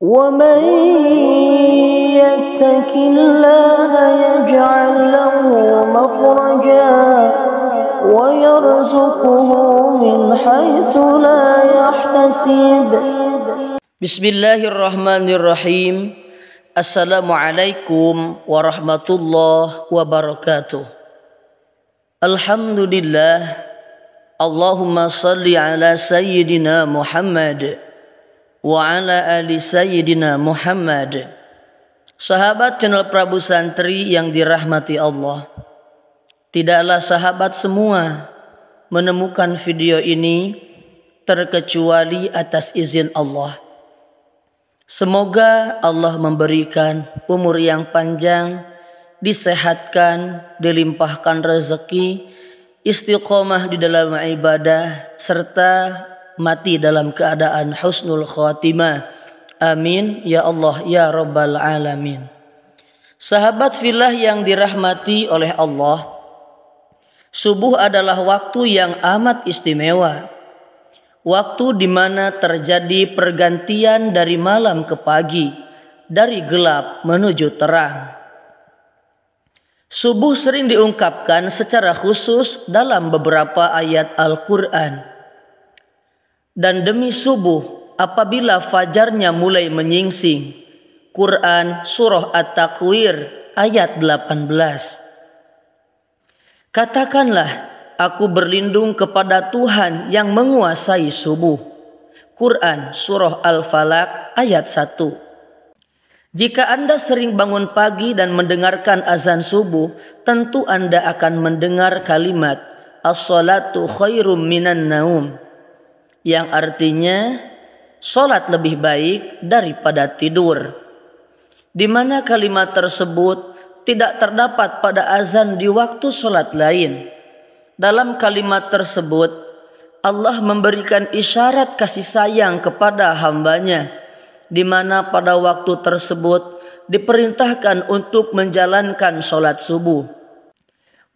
ومن يتق الله يجعل له مخرجا ويرزقه من حيث لا يحتسب. Bismillahirrahmanirrahim. Assalamualaikum warahmatullahi wabarakatuh. Alhamdulillah. Allahumma salli ala sayyidina Muhammad wa ala ali sayyidina Muhammad. Sahabat channel Prabu Santri yang dirahmati Allah, tidaklah sahabat semua menemukan video ini terkecuali atas izin Allah. Semoga Allah memberikan umur yang panjang, disehatkan, dilimpahkan rezeki, istiqomah di dalam ibadah, serta mati dalam keadaan husnul khatimah. Amin ya Allah ya Rabbal Alamin. Sahabat fillah yang dirahmati oleh Allah, subuh adalah waktu yang amat istimewa. Waktu di mana terjadi pergantian dari malam ke pagi, dari gelap menuju terang. Subuh sering diungkapkan secara khusus dalam beberapa ayat Al-Quran. Dan demi subuh, apabila fajarnya mulai menyingsing. Quran Surah At-Takwir ayat 18. Katakanlah, aku berlindung kepada Tuhan yang menguasai subuh. Quran Surah Al-Falaq ayat 1. Jika Anda sering bangun pagi dan mendengarkan azan subuh, tentu Anda akan mendengar kalimat as-salatu khairum minan naum, yang artinya salat lebih baik daripada tidur. Di mana kalimat tersebut tidak terdapat pada azan di waktu salat lain. Dalam kalimat tersebut, Allah memberikan isyarat kasih sayang kepada hambanya, di mana pada waktu tersebut diperintahkan untuk menjalankan sholat subuh.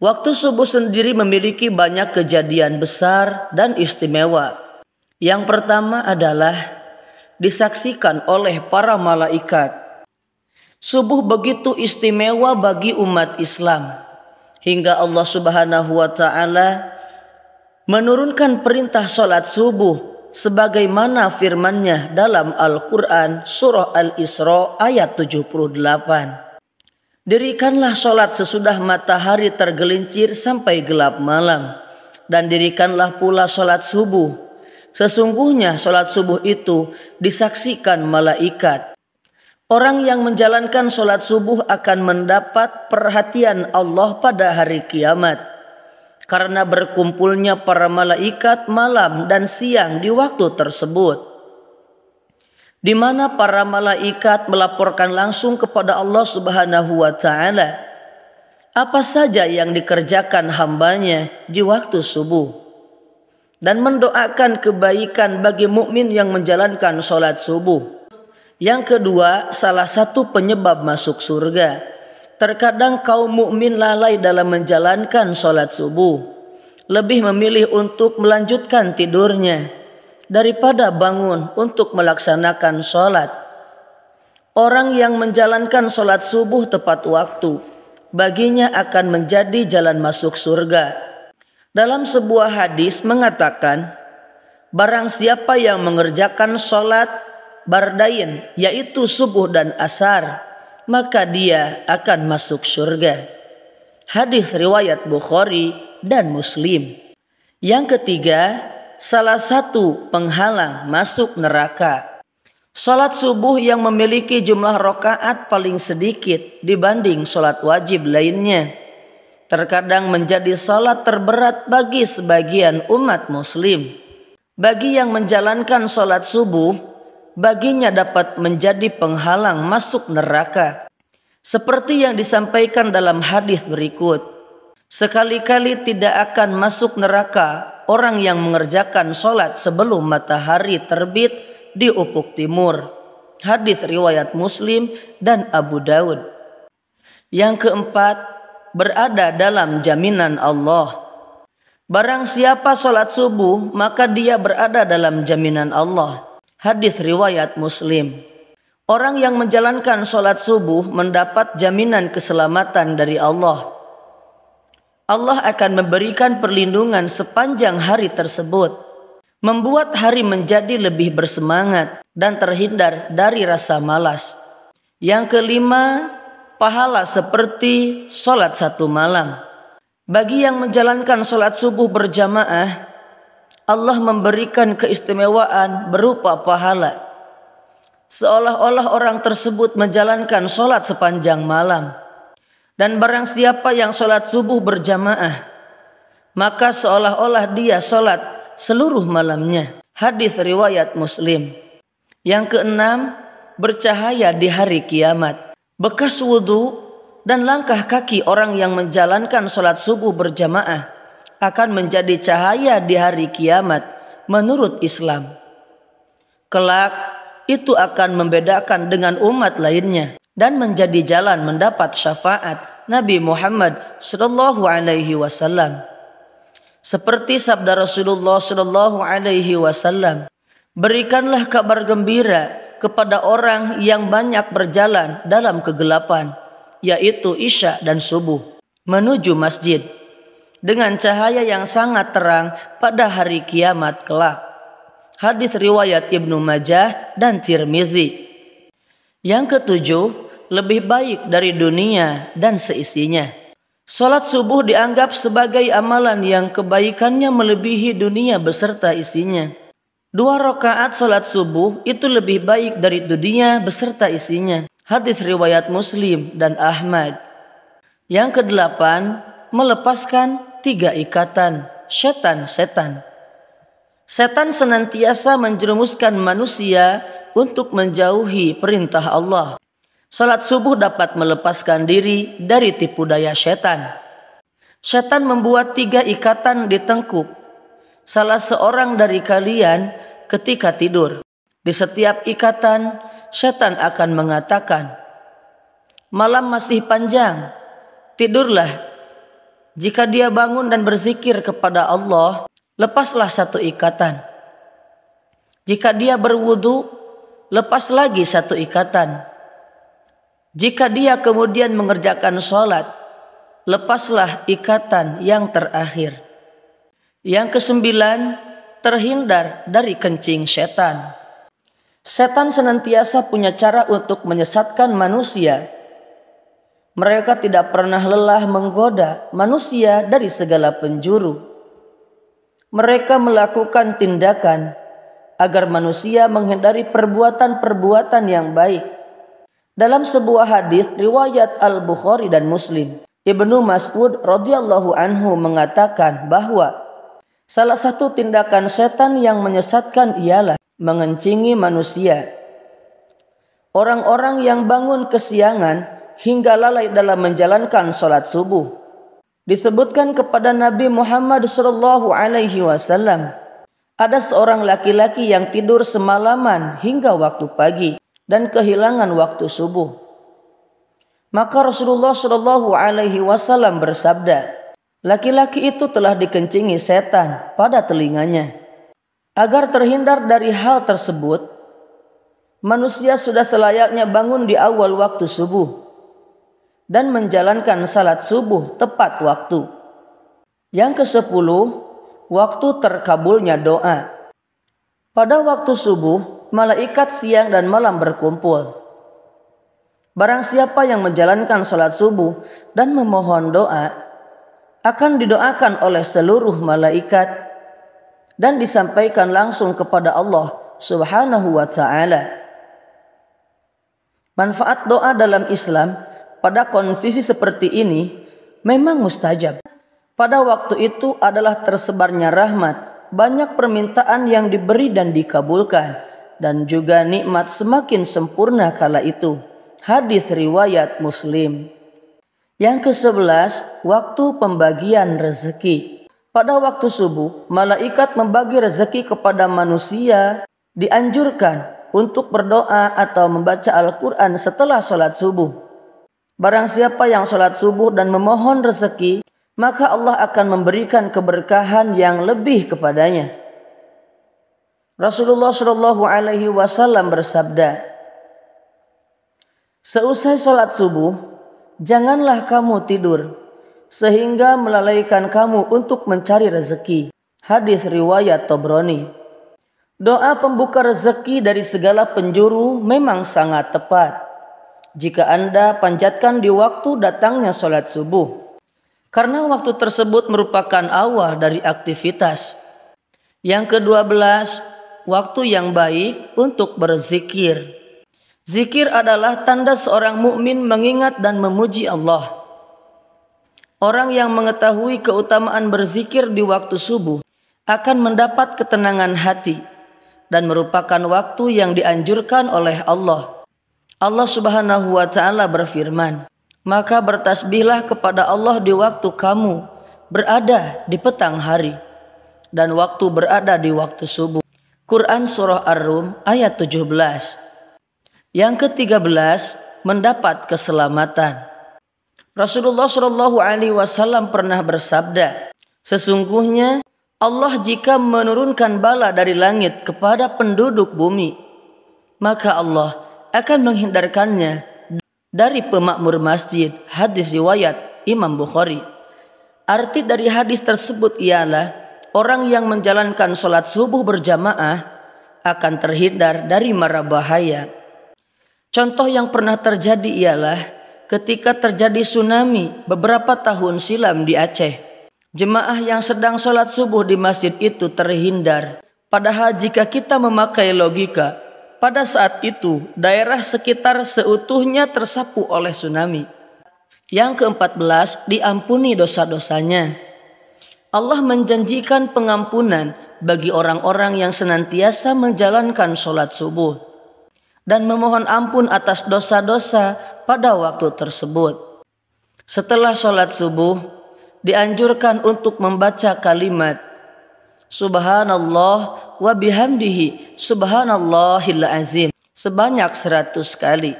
Waktu subuh sendiri memiliki banyak kejadian besar dan istimewa. Yang pertama adalah disaksikan oleh para malaikat. Subuh begitu istimewa bagi umat Islam, hingga Allah Subhanahu wa Ta'ala menurunkan perintah salat subuh sebagaimana firman-Nya dalam Al-Quran Surah Al-Isra ayat 78. Dirikanlah salat sesudah matahari tergelincir sampai gelap malam, dan dirikanlah pula salat subuh. Sesungguhnya salat subuh itu disaksikan malaikat. Orang yang menjalankan sholat subuh akan mendapat perhatian Allah pada hari kiamat, karena berkumpulnya para malaikat malam dan siang di waktu tersebut, di mana para malaikat melaporkan langsung kepada Allah Subhanahu wa Ta'ala apa saja yang dikerjakan hambanya di waktu subuh, dan mendoakan kebaikan bagi mukmin yang menjalankan sholat subuh. Yang kedua, salah satu penyebab masuk surga. Terkadang kaum mukmin lalai dalam menjalankan sholat subuh, lebih memilih untuk melanjutkan tidurnya daripada bangun untuk melaksanakan sholat. Orang yang menjalankan sholat subuh tepat waktu, baginya akan menjadi jalan masuk surga. Dalam sebuah hadis mengatakan, barang siapa yang mengerjakan sholat bardain, yaitu subuh dan asar, maka dia akan masuk surga. Hadis riwayat Bukhari dan Muslim. Yang ketiga, salah satu penghalang masuk neraka. Salat subuh yang memiliki jumlah rakaat paling sedikit dibanding salat wajib lainnya, terkadang menjadi salat terberat bagi sebagian umat muslim. Bagi yang menjalankan salat subuh, baginya dapat menjadi penghalang masuk neraka. Seperti yang disampaikan dalam hadis berikut, sekali-kali tidak akan masuk neraka orang yang mengerjakan sholat sebelum matahari terbit di ufuk timur. Hadis riwayat Muslim dan Abu Daud. Yang keempat, berada dalam jaminan Allah. Barang siapa sholat subuh, maka dia berada dalam jaminan Allah. Hadis riwayat Muslim. Orang yang menjalankan sholat subuh mendapat jaminan keselamatan dari Allah. Allah akan memberikan perlindungan sepanjang hari tersebut, membuat hari menjadi lebih bersemangat dan terhindar dari rasa malas. Yang kelima, pahala seperti sholat satu malam. Bagi yang menjalankan sholat subuh berjamaah, Allah memberikan keistimewaan berupa pahala, seolah-olah orang tersebut menjalankan sholat sepanjang malam. Dan barang siapa yang sholat subuh berjamaah, maka seolah-olah dia sholat seluruh malamnya. Hadis riwayat Muslim. Yang keenam, bercahaya di hari kiamat. Bekas wudhu dan langkah kaki orang yang menjalankan sholat subuh berjamaah akan menjadi cahaya di hari kiamat menurut Islam. Kelak itu akan membedakan dengan umat lainnya dan menjadi jalan mendapat syafaat Nabi Muhammad sallallahu alaihi wasallam. Seperti sabda Rasulullah sallallahu alaihi wasallam, berikanlah kabar gembira kepada orang yang banyak berjalan dalam kegelapan, yaitu Isya dan subuh, menuju masjid dengan cahaya yang sangat terang pada hari kiamat kelak. Hadis riwayat Ibnu Majah dan Tirmizi. Yang ketujuh, lebih baik dari dunia dan seisinya. Salat subuh dianggap sebagai amalan yang kebaikannya melebihi dunia beserta isinya. 2 rakaat salat subuh itu lebih baik dari dunia beserta isinya. Hadis riwayat Muslim dan Ahmad. Yang kedelapan, melepaskan 3 ikatan setan. Setan senantiasa menjerumuskan manusia untuk menjauhi perintah Allah. Salat subuh dapat melepaskan diri dari tipu daya setan. Setan membuat 3 ikatan di tengkuk salah seorang dari kalian ketika tidur. Di setiap ikatan, setan akan mengatakan, "Malam masih panjang, tidurlah." Jika dia bangun dan berzikir kepada Allah, lepaslah 1 ikatan. Jika dia berwudu, lepas lagi 1 ikatan. Jika dia kemudian mengerjakan sholat, lepaslah ikatan yang terakhir. Yang kesembilan, terhindar dari kencing setan. Setan senantiasa punya cara untuk menyesatkan manusia. Mereka tidak pernah lelah menggoda manusia dari segala penjuru. Mereka melakukan tindakan agar manusia menghindari perbuatan-perbuatan yang baik. Dalam sebuah hadis riwayat Al-Bukhari dan Muslim, Ibnu Mas'ud radhiyallahu anhu mengatakan bahwa salah satu tindakan setan yang menyesatkan ialah mengencingi manusia. Orang-orang yang bangun kesiangan hingga lalai dalam menjalankan sholat subuh. Disebutkan kepada Nabi Muhammad sallallahu alaihi wasallam, ada seorang laki-laki yang tidur semalaman hingga waktu pagi dan kehilangan waktu subuh. Maka Rasulullah sallallahu alaihi wasallam bersabda, laki-laki itu telah dikencingi setan pada telinganya. Agar terhindar dari hal tersebut, manusia sudah selayaknya bangun di awal waktu subuh dan menjalankan salat subuh tepat waktu. Yang ke-10, waktu terkabulnya doa. Pada waktu subuh, malaikat siang dan malam berkumpul. Barang siapa yang menjalankan salat subuh dan memohon doa, akan didoakan oleh seluruh malaikat dan disampaikan langsung kepada Allah Subhanahu wa ta'ala. Manfaat doa dalam Islam pada kondisi seperti ini memang mustajab. Pada waktu itu adalah tersebarnya rahmat, banyak permintaan yang diberi dan dikabulkan, dan juga nikmat semakin sempurna kala itu. Hadis riwayat Muslim. Yang ke-11, waktu pembagian rezeki. Pada waktu subuh, malaikat membagi rezeki kepada manusia. Dianjurkan untuk berdoa atau membaca Al-Quran setelah sholat subuh. Barang siapa yang sholat subuh dan memohon rezeki, maka Allah akan memberikan keberkahan yang lebih kepadanya. Rasulullah Shallallahu Alaihi Wasallam bersabda, Seusai sholat subuh, janganlah kamu tidur sehingga melalaikan kamu untuk mencari rezeki. Hadis riwayat Tabrani. Doa pembuka rezeki dari segala penjuru memang sangat tepat jika Anda panjatkan di waktu datangnya sholat subuh, karena waktu tersebut merupakan awal dari aktivitas. Yang ke-12, waktu yang baik untuk berzikir. Zikir adalah tanda seorang mukmin mengingat dan memuji Allah. Orang yang mengetahui keutamaan berzikir di waktu subuh akan mendapat ketenangan hati dan merupakan waktu yang dianjurkan oleh Allah. Allah Subhanahu wa Ta'ala berfirman, "Maka bertasbihlah kepada Allah di waktu kamu berada di petang hari dan waktu berada di waktu subuh." Quran Surah Ar-Rum ayat 17. Yang ke-13, mendapat keselamatan. Rasulullah SAW pernah bersabda, "Sesungguhnya Allah jika menurunkan bala dari langit kepada penduduk bumi, maka Allah akan menghindarkannya dari pemakmur masjid." Hadis riwayat Imam Bukhari. Arti dari hadis tersebut ialah orang yang menjalankan sholat subuh berjamaah akan terhindar dari mara bahaya. Contoh yang pernah terjadi ialah ketika terjadi tsunami beberapa tahun silam di Aceh. Jemaah yang sedang sholat subuh di masjid itu terhindar. Padahal jika kita memakai logika, pada saat itu daerah sekitar seutuhnya tersapu oleh tsunami. Yang ke-14, diampuni dosa-dosanya. Allah menjanjikan pengampunan bagi orang-orang yang senantiasa menjalankan sholat subuh dan memohon ampun atas dosa-dosa pada waktu tersebut. Setelah sholat subuh, dianjurkan untuk membaca kalimat Subhanallah wa bihamdihi subhanallahil azim sebanyak 100 kali.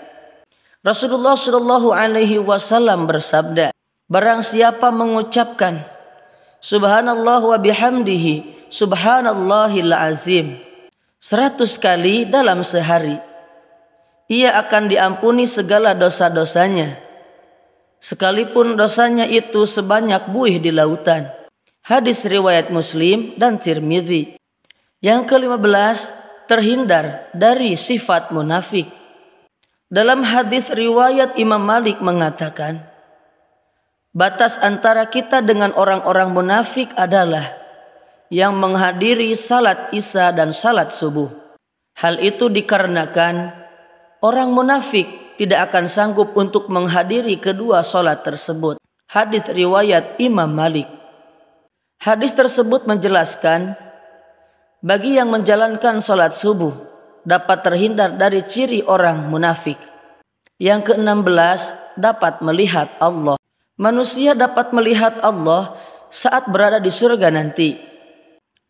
Rasulullah SAW bersabda, barang siapa mengucapkan Subhanallah wa bihamdihi subhanallahil azim 100 kali dalam sehari, ia akan diampuni segala dosa-dosanya, sekalipun dosanya itu sebanyak buih di lautan. Hadis riwayat Muslim dan Tirmidzi. Yang ke-15, terhindar dari sifat munafik. Dalam hadis riwayat Imam Malik mengatakan, batas antara kita dengan orang-orang munafik adalah yang menghadiri salat isya dan salat subuh. Hal itu dikarenakan orang munafik tidak akan sanggup untuk menghadiri kedua sholat tersebut. Hadis riwayat Imam Malik. Hadis tersebut menjelaskan bagi yang menjalankan sholat subuh dapat terhindar dari ciri orang munafik. Yang ke-16, dapat melihat Allah. Manusia dapat melihat Allah saat berada di surga nanti.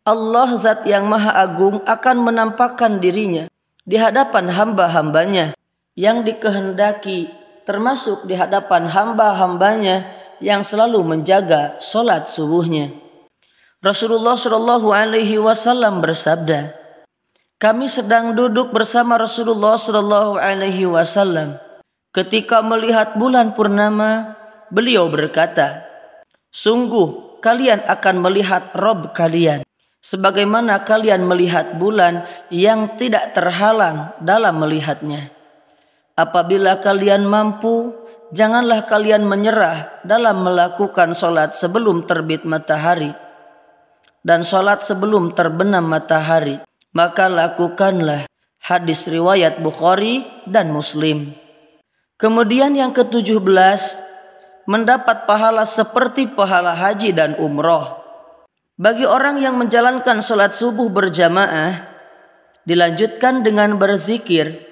Allah Zat yang Maha Agung akan menampakkan dirinya di hadapan hamba-hambanya yang dikehendaki, termasuk di hadapan hamba-hambanya yang selalu menjaga sholat subuhnya. Rasulullah SAW bersabda, kami sedang duduk bersama Rasulullah SAW. Ketika melihat bulan purnama, beliau berkata, sungguh kalian akan melihat Rob kalian, sebagaimana kalian melihat bulan yang tidak terhalang dalam melihatnya. Apabila kalian mampu, janganlah kalian menyerah dalam melakukan sholat sebelum terbit matahari dan sholat sebelum terbenam matahari, maka lakukanlah. Hadis riwayat Bukhari dan Muslim. Kemudian yang ke-17, mendapat pahala seperti pahala haji dan umroh. Bagi orang yang menjalankan sholat subuh berjamaah, dilanjutkan dengan berzikir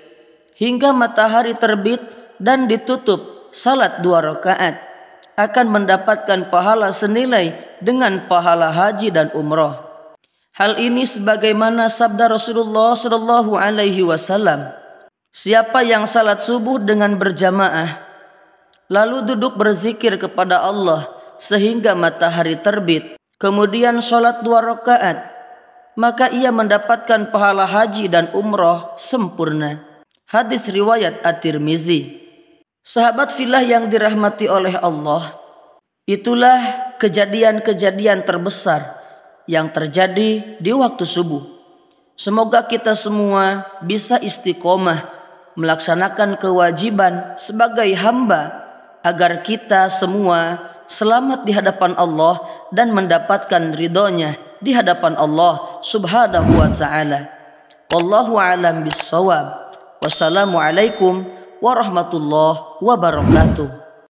hingga matahari terbit dan ditutup salat 2 rakaat, akan mendapatkan pahala senilai dengan pahala haji dan umroh. Hal ini sebagaimana sabda Rasulullah SAW, siapa yang salat subuh dengan berjamaah lalu duduk berzikir kepada Allah sehingga matahari terbit, kemudian sholat 2 rakaat, maka ia mendapatkan pahala haji dan umroh sempurna. Hadis riwayat At-Tirmizi. Sahabat fillah yang dirahmati oleh Allah, itulah kejadian-kejadian terbesar yang terjadi di waktu subuh. Semoga kita semua bisa istiqomah melaksanakan kewajiban sebagai hamba agar kita semua selamat di hadapan Allah dan mendapatkan ridhonya di hadapan Allah subhanahu wa ta'ala. Wallahu a'lam bissawab. Wassalamualaikum warahmatullahi wabarakatuh.